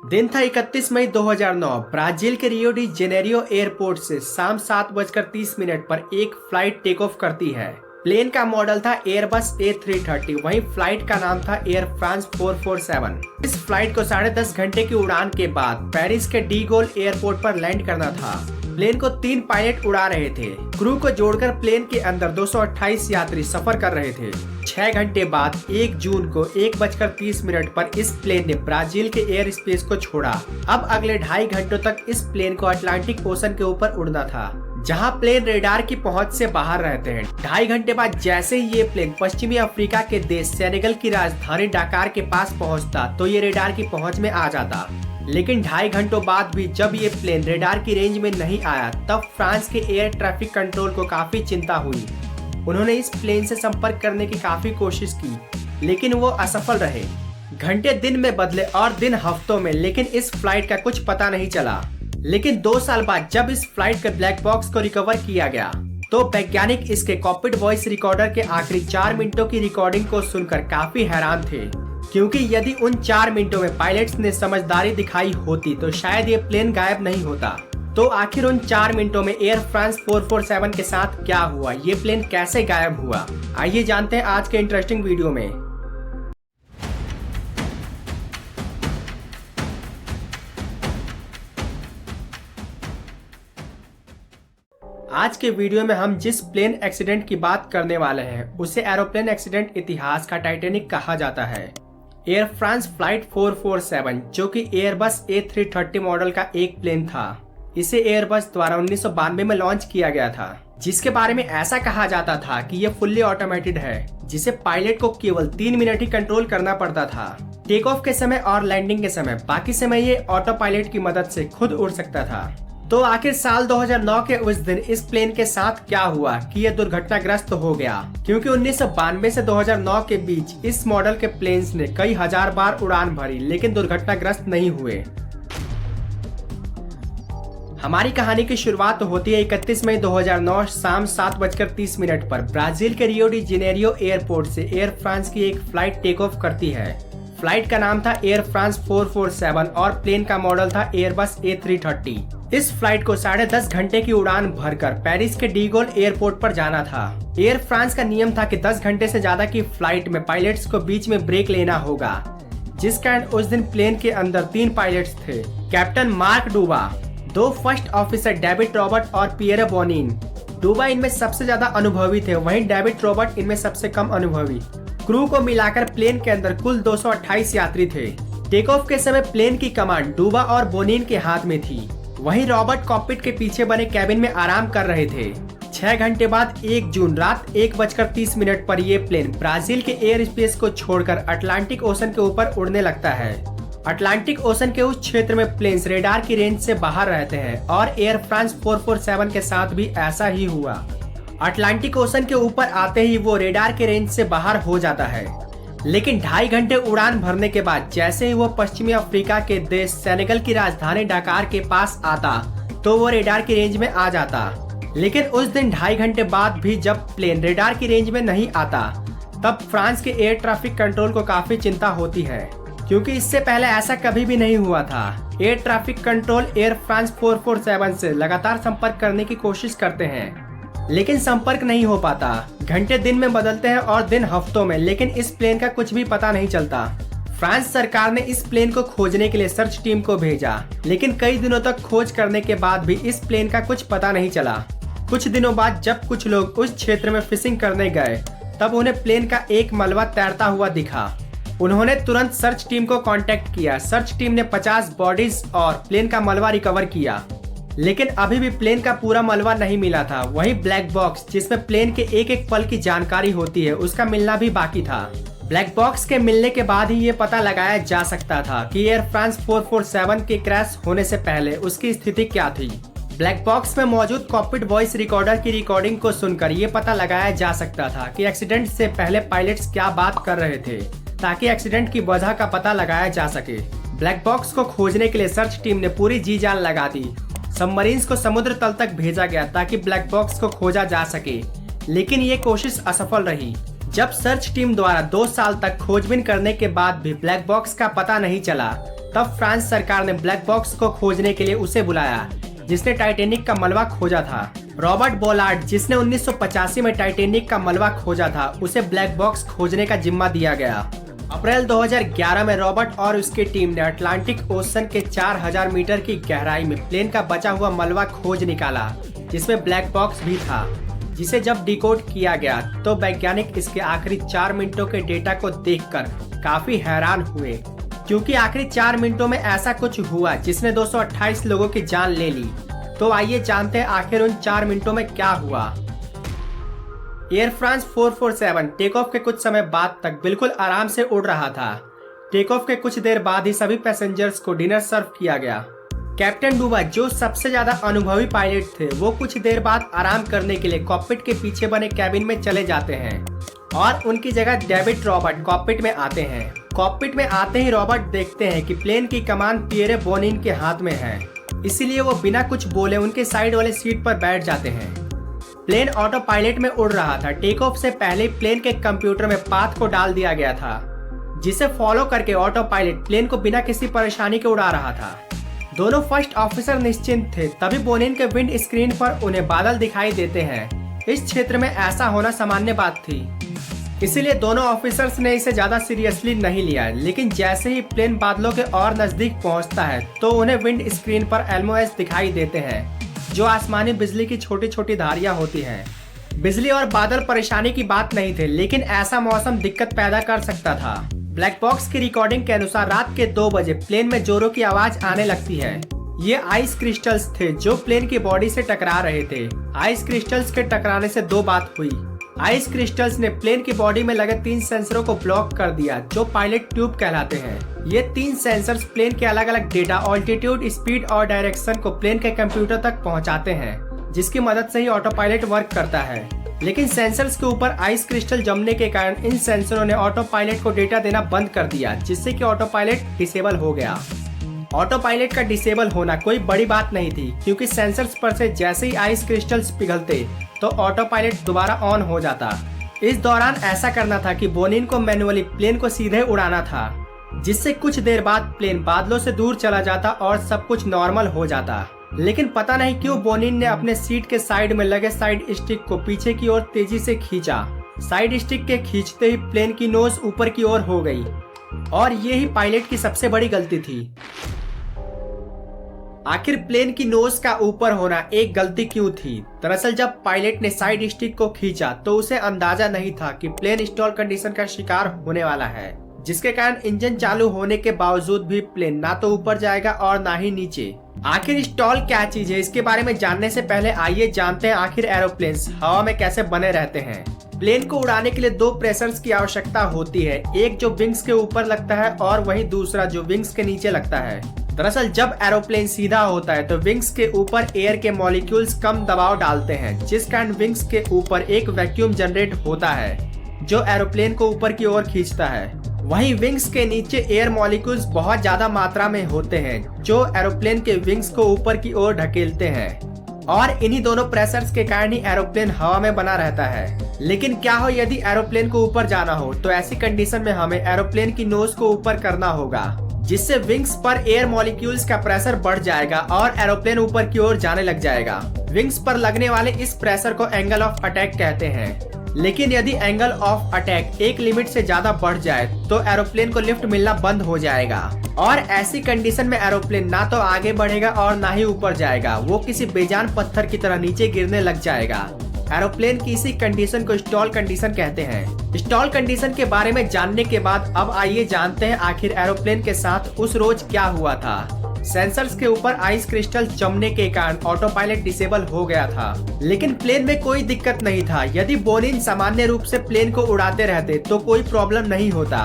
दिन था 31 मई 2009। ब्राजील के रियो डी जेनेरियो एयरपोर्ट से शाम 7:30 पर एक फ्लाइट टेक ऑफ करती है। प्लेन का मॉडल था एयरबस A330, वहीं फ्लाइट का नाम था एयर फ्रांस 447। इस फ्लाइट को 10.5 घंटे की उड़ान के बाद पेरिस के डी गोल एयरपोर्ट पर लैंड करना था। प्लेन को 3 पायलट उड़ा रहे थे। क्रू को जोड़कर प्लेन के अंदर 228 यात्री सफर कर रहे थे। 6 घंटे बाद 1 जून को 1:30 पर इस प्लेन ने ब्राजील के एयर स्पेस को छोड़ा। अब अगले 2.5 घंटों तक इस प्लेन को अटलांटिक ओशन के ऊपर उड़ना था, जहां प्लेन रेडार की पहुंच से बाहर रहते हैं। 2.5 घंटे बाद जैसे ही ये प्लेन पश्चिमी अफ्रीका के देश सेनेगल की राजधानी डकार के पास पहुंचता तो ये रेडार की पहुंच में आ जाता। लेकिन 2.5 घंटों बाद भी जब ये प्लेन रेडार की रेंज में नहीं आया, तब फ्रांस के एयर ट्रैफिक कंट्रोल को काफी चिंता हुई। उन्होंने इस प्लेन से संपर्क करने की काफी कोशिश की, लेकिन वो असफल रहे। घंटे दिन में बदले और दिन हफ्तों में, लेकिन इस फ्लाइट का कुछ पता नहीं चला। लेकिन 2 साल बाद जब इस फ्लाइट के ब्लैक बॉक्स को रिकवर किया गया, तो वैज्ञानिक इसके कॉकपिट वॉइस रिकॉर्डर के आखिरी 4 मिनटों की रिकॉर्डिंग को सुनकर काफी हैरान थे, क्योंकि यदि उन 4 मिनटों में पायलट्स ने समझदारी दिखाई होती तो शायद ये प्लेन गायब नहीं होता। तो आखिर उन 4 मिनटों में एयर फ्रांस 447 के साथ क्या हुआ, ये प्लेन कैसे गायब हुआ, आइए जानते हैं आज के इंटरेस्टिंग वीडियो में। आज के वीडियो में हम जिस प्लेन एक्सीडेंट की बात करने वाले हैं, उसे एरोप्लेन एक्सीडेंट इतिहास का टाइटैनिक कहा जाता है। एयर फ्रांस फ्लाइट 447, जो कि एयरबस A330 मॉडल का एक प्लेन था, इसे एयरबस द्वारा 1992 में लॉन्च किया गया था, जिसके बारे में ऐसा कहा जाता था कि यह फुल्ली ऑटोमेटेड है, जिसे पायलट को केवल 3 मिनट ही कंट्रोल करना पड़ता था। टेक ऑफ के समय और लैंडिंग के समय, बाकी समय ये ऑटो पायलट की मदद से खुद उड़ सकता था। तो आखिर साल 2009 के उस दिन इस प्लेन के साथ क्या हुआ कि यह दुर्घटनाग्रस्त हो गया, क्योंकि 1992 से 2009 के बीच इस मॉडल के प्लेन्स ने कई हजार बार उड़ान भरी, लेकिन दुर्घटनाग्रस्त नहीं हुए। हमारी कहानी की शुरुआत होती है 31 मई 2009 शाम 7:30 पर ब्राजील के रियो डी जेनेरियो एयरपोर्ट से एयर फ्रांस की एक फ्लाइट टेक ऑफ करती है। फ्लाइट का नाम था एयर फ्रांस 447 और प्लेन का मॉडल था एयरबस A330। इस फ्लाइट को 10.5 घंटे की उड़ान भरकर पेरिस के डी गोल एयरपोर्ट पर जाना था। एयर फ्रांस का नियम था कि 10 घंटे से ज्यादा की फ्लाइट में पायलट्स को बीच में ब्रेक लेना होगा, जिस कारण उस दिन प्लेन के अंदर 3 पायलट्स थे। कैप्टन मार्क डूबा, 2 फर्स्ट ऑफिसर डेविड रॉबर्ट और पियरे बोनिन। डूबा इनमें सबसे ज्यादा अनुभवी थे, वहीं डेविड रॉबर्ट इनमें सबसे कम अनुभवी। क्रू को मिलाकर प्लेन के अंदर कुल 228 यात्री थे। टेक ऑफ के समय प्लेन की कमांड डूबा और बोनिन के हाथ में थी, वहीं रॉबर्ट कॉकपिट के पीछे बने कैबिन में आराम कर रहे थे। 6 घंटे बाद 1 जून रात 1:30 पर यह प्लेन ब्राजील के एयर स्पेस को छोड़कर अटलांटिक ओशन के ऊपर उड़ने लगता है। अटलांटिक ओशन के उस क्षेत्र में प्लेन्स रेडार की रेंज से बाहर रहते हैं और एयर फ्रांस 447 के साथ भी ऐसा ही हुआ। अटलांटिक ओशन के ऊपर आते ही वो रेडार के रेंज से बाहर हो जाता है, लेकिन 2.5 घंटे उड़ान भरने के बाद जैसे ही वो पश्चिमी अफ्रीका के देश सेनेगल की राजधानी डकार के पास आता तो वो रेडार की रेंज में आ जाता। लेकिन उस दिन 2.5 घंटे बाद भी जब प्लेन रेडार की रेंज में नहीं आता, तब फ्रांस के एयर ट्रैफिक कंट्रोल को काफी चिंता होती है, क्योंकि इससे पहले ऐसा कभी भी नहीं हुआ था। Air traffic control air France 447 से लगातार संपर्क करने की कोशिश करते हैं, लेकिन संपर्क नहीं हो पाता। घंटे दिन में बदलते हैं और दिन हफ्तों में, लेकिन इस प्लेन का कुछ भी पता नहीं चलता। फ्रांस सरकार ने इस प्लेन को खोजने के लिए सर्च टीम को भेजा, लेकिन कई दिनों तक खोज करने के बाद भी इस प्लेन का कुछ पता नहीं चला। कुछ दिनों बाद जब कुछ लोग उस क्षेत्र में फिशिंग करने गए, तब उन्हें प्लेन का एक मलबा तैरता हुआ दिखा। उन्होंने तुरंत सर्च टीम को कांटेक्ट किया। सर्च टीम ने 50 बॉडीज और प्लेन का मलबा रिकवर किया, लेकिन अभी भी प्लेन का पूरा मलबा नहीं मिला था। वहीं ब्लैक बॉक्स, जिसमें प्लेन के एक एक पल की जानकारी होती है, उसका मिलना भी बाकी था। ब्लैक बॉक्स के मिलने के बाद ही ये पता लगाया जा सकता था कि एयर फ्रांस 447 के क्रैश होने से पहले उसकी स्थिति क्या थी। ब्लैक बॉक्स में मौजूद कॉकपिट वॉइस रिकॉर्डर की रिकॉर्डिंग को सुनकर ये पता लगाया जा सकता था कि एक्सीडेंट से पहले पायलट्स क्या बात कर रहे थे, ताकि एक्सीडेंट की वजह का पता लगाया जा सके। ब्लैक बॉक्स को खोजने के लिए सर्च टीम ने पूरी जी जान लगा दी। सबमरीन्स को समुद्र तल तक भेजा गया ताकि ब्लैक बॉक्स को खोजा जा सके, लेकिन ये कोशिश असफल रही। जब सर्च टीम द्वारा 2 साल तक खोजबीन करने के बाद भी ब्लैक बॉक्स का पता नहीं चला, तब फ्रांस सरकार ने ब्लैक बॉक्स को खोजने के लिए उसे बुलाया जिसने टाइटैनिक का मलबा खोजा था। रॉबर्ट बोलार्ड, जिसने 1985 में टाइटैनिक का मलबा खोजा था, उसे ब्लैक बॉक्स खोजने का जिम्मा दिया गया। अप्रैल 2011 में रॉबर्ट और उसकी टीम ने अटलांटिक ओशन के 4000 मीटर की गहराई में प्लेन का बचा हुआ मलबा खोज निकाला, जिसमें ब्लैक बॉक्स भी था, जिसे जब डिकोड किया गया तो वैज्ञानिक इसके आखिरी 4 मिनटों के डेटा को देखकर काफी हैरान हुए, क्योंकि आखिरी 4 मिनटों में ऐसा कुछ हुआ जिसने 228 लोगों की जान ले ली। तो आइए जानते हैं आखिर उन 4 मिनटों में क्या हुआ। एयर फ्रांस 447 टेक ऑफ के कुछ समय बाद तक बिल्कुल आराम से उड़ रहा था। टेक ऑफ के कुछ देर बाद ही सभी पैसेंजर्स को डिनर सर्व किया गया। कैप्टन डूबा, जो सबसे ज्यादा अनुभवी पायलट थे, वो कुछ देर बाद आराम करने के लिए कॉकपिट के पीछे बने कैबिन में चले जाते हैं और उनकी जगह डेविड रॉबर्ट कॉकपिट में आते हैं। कॉकपिट में आते ही रॉबर्ट देखते हैं कि प्लेन की कमान पियरे बोनिन के हाथ में है, इसीलिए वो बिना कुछ बोले उनके साइड वाले सीट पर बैठ जाते हैं। प्लेन ऑटो पायलट में उड़ रहा था। टेक ऑफ से पहले प्लेन के कंप्यूटर में पाथ को डाल दिया गया था, जिसे फॉलो करके ऑटो पायलट प्लेन को बिना किसी परेशानी के उड़ा रहा था। दोनों फर्स्ट ऑफिसर निश्चिंत थे। तभी बोनिन के विंड स्क्रीन पर उन्हें बादल दिखाई देते हैं। इस क्षेत्र में ऐसा होना सामान्य बात थी, इसीलिए दोनों ऑफिसर्स ने इसे ज्यादा सीरियसली नहीं लिया। लेकिन जैसे ही प्लेन बादलों के और नजदीक पहुंचता है तो उन्हें विंड स्क्रीन पर एल्मोएस दिखाई देते हैं, जो आसमानी बिजली की छोटी छोटी धारियां होती हैं। बिजली और बादल परेशानी की बात नहीं थे, लेकिन ऐसा मौसम दिक्कत पैदा कर सकता था। ब्लैक बॉक्स की रिकॉर्डिंग के अनुसार रात के 2 बजे प्लेन में जोरों की आवाज आने लगती है। ये आइस क्रिस्टल्स थे जो प्लेन की बॉडी से टकरा रहे थे। आइस क्रिस्टल्स के टकराने से 2 बात हुई। आइस क्रिस्टल्स ने प्लेन की बॉडी में लगे 3 सेंसरों को ब्लॉक कर दिया, जो पायलट ट्यूब कहलाते हैं। ये 3 सेंसर्स प्लेन के अलग अलग डेटा, ऑल्टीट्यूड, स्पीड और डायरेक्शन को प्लेन के कंप्यूटर तक पहुंचाते हैं, जिसकी मदद से ही ऑटो पायलट वर्क करता है। लेकिन सेंसर्स के ऊपर आइस क्रिस्टल जमने के कारण इन सेंसरों ने ऑटो पायलट को डेटा देना बंद कर दिया, जिससे कि ऑटो पायलट डिसेबल हो गया। ऑटो पायलट का डिसेबल होना कोई बड़ी बात नहीं थी, क्योंकि सेंसर्स पर से जैसे ही आइस क्रिस्टल्स पिघलते तो ऑटो पायलट दोबारा ऑन हो जाता। इस दौरान ऐसा करना था कि बोनिन को मैन्युअली प्लेन को सीधे उड़ाना था, जिससे कुछ देर बाद प्लेन बादलों से दूर चला जाता और सब कुछ नॉर्मल हो जाता। लेकिन पता नहीं क्यों बोनिन ने अपने सीट के साइड में लगे साइड स्टिक को पीछे की ओर तेजी से खींचा। साइड स्टिक के खींचते ही प्लेन की नोज ऊपर की ओर हो गई, और ये ही पायलट की सबसे बड़ी गलती थी। आखिर प्लेन की नोज का ऊपर होना एक गलती क्यों थी? दरअसल जब पायलट ने साइड स्टिक को खींचा तो उसे अंदाजा नहीं था कि प्लेन स्टॉल कंडीशन का शिकार होने वाला है, जिसके कारण इंजन चालू होने के बावजूद भी प्लेन ना तो ऊपर जाएगा और ना ही नीचे। आखिर स्टॉल क्या चीज है, इसके बारे में जानने से पहले आइए जानते हैं आखिर एरोप्लेन्स हवा में कैसे बने रहते हैं। प्लेन को उड़ाने के लिए 2 प्रेशर्स की आवश्यकता होती है, एक जो विंग्स के ऊपर लगता है और वही दूसरा जो विंग्स के नीचे लगता है। दरअसल जब एरोप्लेन सीधा होता है तो विंग्स के ऊपर एयर के मॉलिक्यूल्स कम दबाव डालते हैं, जिस कारण विंग्स के ऊपर एक वैक्यूम जनरेट होता है जो एरोप्लेन को ऊपर की ओर खींचता है। वहीं विंग्स के नीचे एयर मॉलिक्यूल्स बहुत ज्यादा मात्रा में होते हैं जो एरोप्लेन के विंग्स को ऊपर की ओर ढकेलते हैं, और इन्हीं दोनों प्रेशर्स के कारण ही एरोप्लेन हवा में बना रहता है। लेकिन क्या हो यदि एरोप्लेन को ऊपर जाना हो, तो ऐसी कंडीशन में हमें एरोप्लेन की नोज को ऊपर करना होगा, जिससे विंग्स पर एयर मॉलिक्यूल्स का प्रेशर बढ़ जाएगा और एरोप्लेन ऊपर की ओर जाने लग जाएगा। विंग्स पर लगने वाले इस प्रेशर को एंगल ऑफ अटैक कहते हैं। लेकिन यदि एंगल ऑफ अटैक एक लिमिट से ज्यादा बढ़ जाए तो एरोप्लेन को लिफ्ट मिलना बंद हो जाएगा, और ऐसी कंडीशन में एरोप्लेन ना तो आगे बढ़ेगा और ना ही ऊपर जाएगा, वो किसी बेजान पत्थर की तरह नीचे गिरने लग जाएगा। एरोप्लेन की इसी कंडीशन को स्टॉल कंडीशन कहते हैं। स्टॉल कंडीशन के बारे में जानने के बाद अब आइए जानते हैं आखिर एरोप्लेन के साथ उस रोज क्या हुआ था। सेंसर्स के ऊपर आइस क्रिस्टल जमने के कारण ऑटो पायलट डिसेबल हो गया था, लेकिन प्लेन में कोई दिक्कत नहीं था। यदि बोनिन सामान्य रूप से प्लेन को उड़ाते रहते तो कोई प्रॉब्लम नहीं होता,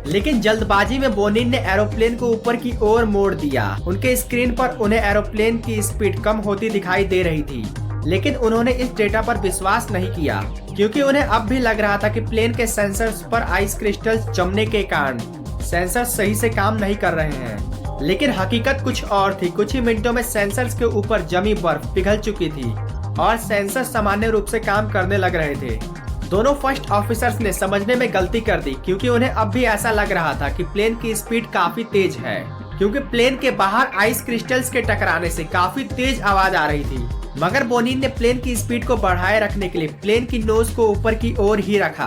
लेकिन जल्दबाजी में बोनिन ने एरोप्लेन को ऊपर की ओर मोड़ दिया। उनके स्क्रीन पर उन्हें एरोप्लेन की स्पीड कम होती दिखाई दे रही थी, लेकिन उन्होंने इस डेटा पर विश्वास नहीं किया, क्योंकि उन्हें अब भी लग रहा था कि प्लेन के सेंसर्स पर आइस क्रिस्टल्स जमने के कारण सेंसर्स सही से काम नहीं कर रहे हैं। लेकिन हकीकत कुछ और थी। कुछ ही मिनटों में सेंसर्स के ऊपर जमी बर्फ पिघल चुकी थी और सेंसर्स सामान्य रूप से काम करने लग रहे थे। दोनों फर्स्ट ऑफिसर्स ने समझने में गलती कर दी, क्योंकि उन्हें अब भी ऐसा लग रहा था कि प्लेन की स्पीड काफी तेज है। क्योंकि प्लेन के बाहर आइस क्रिस्टल्स के टकराने से काफी तेज आवाज आ रही थी। मगर बोनिन ने प्लेन की स्पीड को बढ़ाए रखने के लिए प्लेन की नोज को ऊपर की ओर ही रखा।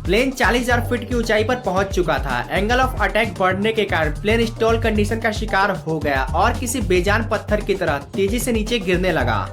प्लेन 40,000 फीट की ऊंचाई पर पहुंच चुका था। एंगल ऑफ अटैक बढ़ने के कारण प्लेन स्टॉल कंडीशन का शिकार हो गया और किसी बेजान पत्थर की तरह तेजी से नीचे गिरने लगा।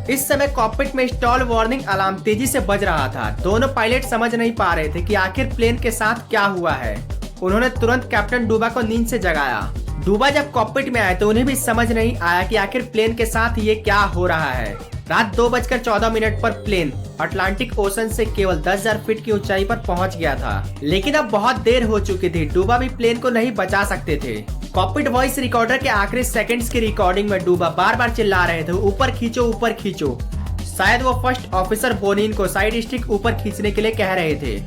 इस समय कॉकपिट में स्टॉल वार्निंग अलार्म तेजी से बज रहा था। दोनों पायलट समझ नहीं पा रहे थे कि आखिर प्लेन के साथ क्या हुआ है। उन्होंने तुरंत कैप्टन डूबा को नींद से जगाया। डूबा जब कॉकपिट में आए तो उन्हें भी समझ नहीं आया कि आखिर प्लेन के साथ ये क्या हो रहा है। रात 2:14 पर प्लेन अटलांटिक ओशन से केवल 10,000 फीट की ऊंचाई पर पहुंच गया था। लेकिन अब बहुत देर हो चुकी थी। डूबा भी प्लेन को नहीं बचा सकते थे। कॉकपिट वॉइस रिकॉर्डर के आखिरी सेकंड्स की रिकॉर्डिंग में डूबा बार बार चिल्ला रहे थे, ऊपर खींचो, ऊपर खींचो। शायद वो फर्स्ट ऑफिसर बोनिन को साइड स्टिक ऊपर खींचने के लिए कह रहे थे।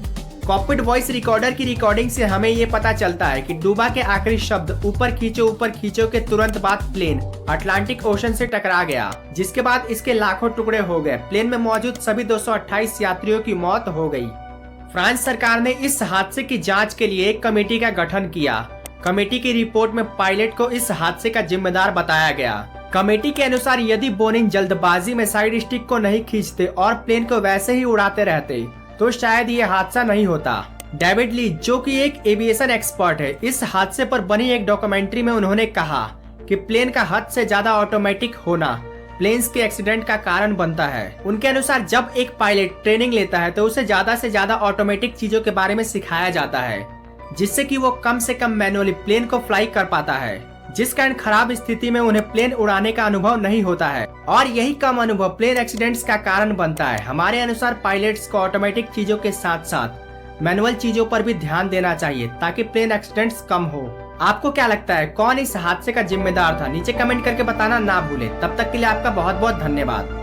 कॉकपिट वॉइस रिकॉर्डर की रिकॉर्डिंग से हमें ये पता चलता है कि डूबा के आखिरी शब्द ऊपर खींचो के तुरंत बाद प्लेन अटलांटिक ओशन से टकरा गया, जिसके बाद इसके लाखों टुकड़े हो गए। प्लेन में मौजूद सभी 228 यात्रियों की मौत हो गई। फ्रांस सरकार ने इस हादसे की जांच के लिए एक कमेटी का गठन किया। कमेटी की रिपोर्ट में पायलट को इस हादसे का जिम्मेदार बताया गया। कमेटी के अनुसार यदि बोनिन जल्दबाजी में साइड स्टिक को नहीं खींचते और प्लेन को वैसे ही उड़ाते रहते तो शायद ये हादसा नहीं होता। डेविड ली, जो कि एक एविएशन एक्सपर्ट है, इस हादसे पर बनी एक डॉक्यूमेंट्री में उन्होंने कहा कि प्लेन का हद से ज्यादा ऑटोमेटिक होना प्लेन्स के एक्सीडेंट का कारण बनता है। उनके अनुसार जब एक पायलट ट्रेनिंग लेता है तो उसे ज्यादा से ज्यादा ऑटोमेटिक चीजों के बारे में सिखाया जाता है, जिससे कि वो कम से कम मैनुअली प्लेन को फ्लाई कर पाता है, जिस कारण खराब स्थिति में उन्हें प्लेन उड़ाने का अनुभव नहीं होता है और यही कम अनुभव प्लेन एक्सीडेंट्स का कारण बनता है। हमारे अनुसार पायलट्स को ऑटोमेटिक चीजों के साथ साथ मैनुअल चीजों पर भी ध्यान देना चाहिए ताकि प्लेन एक्सीडेंट्स कम हो। आपको क्या लगता है, कौन इस हादसे का जिम्मेदार था? नीचे कमेंट करके बताना ना भूले। तब तक के लिए आपका बहुत बहुत धन्यवाद।